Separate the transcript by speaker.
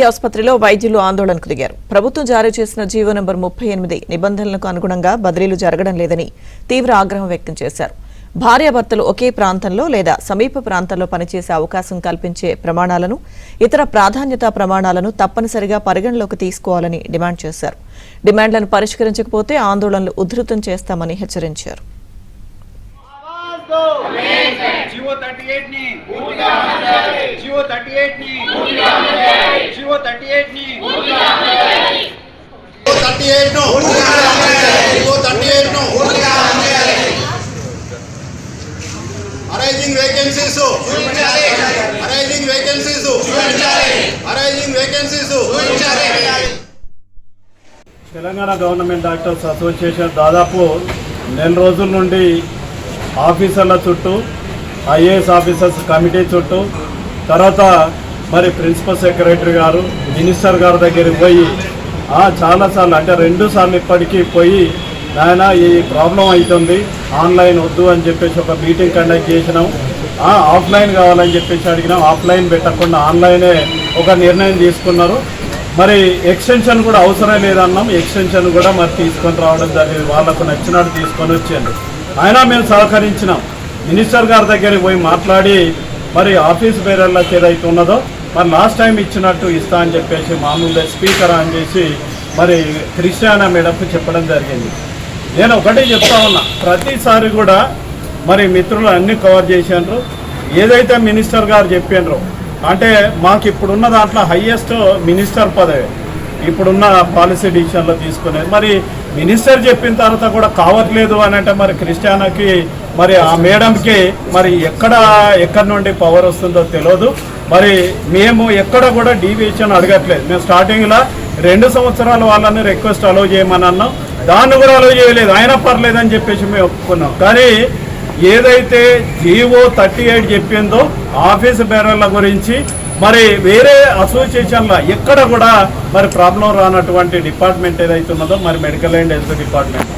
Speaker 1: ఆసుపత్రిలో వైద్యులు ఆందోళనకు దిగారు. ప్రభుత్వం జారీ చేసిన జీవో నంబర్ 38 నిబంధనలకు అనుగుణంగా బదిలీలు జరగడం లేదని తీవ్ర ఆగ్రహం వ్యక్తం చేశారు. భార్యాభర్తలు ఒకే ప్రాంతంలో లేదా సమీప ప్రాంతాల్లో పనిచేసే అవకాశం కల్పించే ప్రమాణాలను, ఇతర ప్రాధాన్యతా ప్రమాణాలను తప్పనిసరిగా పరిగణలోకి తీసుకోవాలని డిమాండ్ చేశారు. డిమాండ్లను పరిష్కరించకపోతే ఆందోళనలు ఉధృతం చేస్తామని హెచ్చరించారు.
Speaker 2: జీవో 38 ని పూర్తిగా అమలు చేయాలి. జీవో 38 ని పూర్తిగా అమలు చేయాలి. జీవో 38 ని పూర్తిగా అమలు చేయాలి. జీవో 38 ను పూర్తిగా అమలు చేయాలి. జీవో 38 ను పూర్తిగా అమలు చేయాలి. అరైజింగ్ వేకెన్సీస్ చూపించాలి. అరైజింగ్ వేకెన్సీస్ చూపించాలి. అరైజింగ్ వేకెన్సీస్ చూపించాలి.
Speaker 3: తెలంగాణ గవర్నమెంట్ డాక్టర్స్ అసోసియేషన్ దాదాపు నెల రోజుల నుండి ఆఫీసర్ల చుట్టూ, ఐఏఎస్ ఆఫీసర్స్ కమిటీ చుట్టూ, తర్వాత మరి ప్రిన్సిపల్ సెక్రటరీ గారు, మినిస్టర్ గారి దగ్గరికి పోయి చాలాసార్లు అంటే 2 సార్లు ఇప్పటికీ పోయి నాయన ఈ ప్రాబ్లం అవుతుంది, ఆన్లైన్ వద్దు అని చెప్పేసి ఒక మీటింగ్ కండక్ట్ చేసినాం. ఆఫ్లైన్ కావాలని చెప్పేసి అడిగినాం. ఆఫ్లైన్ పెట్టకుండా ఆన్లైనే ఒక నిర్ణయం తీసుకున్నారు. మరి ఎక్స్టెన్షన్ కూడా అవసరం లేదన్నాం. ఎక్స్టెన్షన్ కూడా మరి తీసుకొని రావడం జరిగింది. వాళ్ళకు నచ్చినట్టు తీసుకొని వచ్చారు. అయినా మేము సహకరించినాం. మినిస్టర్ గారి దగ్గరికి పోయి మాట్లాడి మరి ఆఫీస్ బేరర్లకు ఏదైతే ఉన్నదో మరి లాస్ట్ టైం ఇచ్చినట్టు ఇస్తా అని చెప్పేసి మామూలుగా స్పీకర్ ఆన్ చేసి మరి క్రిస్టియానా మేడంకు చెప్పడం జరిగింది. నేను ఒకటే చెప్తా ఉన్నా, ప్రతిసారి కూడా మరి మిత్రులు అన్నీ కవర్ చేశారు. ఏదైతే మినిస్టర్ గారు చెప్పినారో అంటే మాకు ఇప్పుడున్న దాంట్లో హయ్యెస్ట్ మినిస్టర్ పదవి ఇప్పుడున్న పాలసీ డిసిషన్లో తీసుకునేది. మరి మినిస్టర్ చెప్పిన తర్వాత కూడా కావట్లేదు అని అంటే మరి క్రిస్టియానాకి మరి ఆ మేడంకి మరి ఎక్కడి నుండి పవర్ వస్తుందో తెలియదు. మరి మేము ఎక్కడ కూడా డీవియేషన్ అడగట్లేదు. మేము స్టార్టింగ్లో 2 సంవత్సరాలు వాళ్ళని రిక్వెస్ట్ అలౌ చేయమని అన్నాం. దాన్ని కూడా అలౌ చేయలేదు. అయినా పర్లేదని చెప్పేసి మేము ఒప్పుకున్నాం. కానీ ఏదైతే జీవో 38 చెప్పిందో ఆఫీస్ బేరర్ల గురించి మరి వేరే అసోసియేషన్లో ఎక్కడ కూడా మరి ప్రాబ్లం రానటువంటి డిపార్ట్మెంట్ ఏదైతే ఉన్నదో మరి మెడికల్ అండ్ హెల్త్ డిపార్ట్మెంట్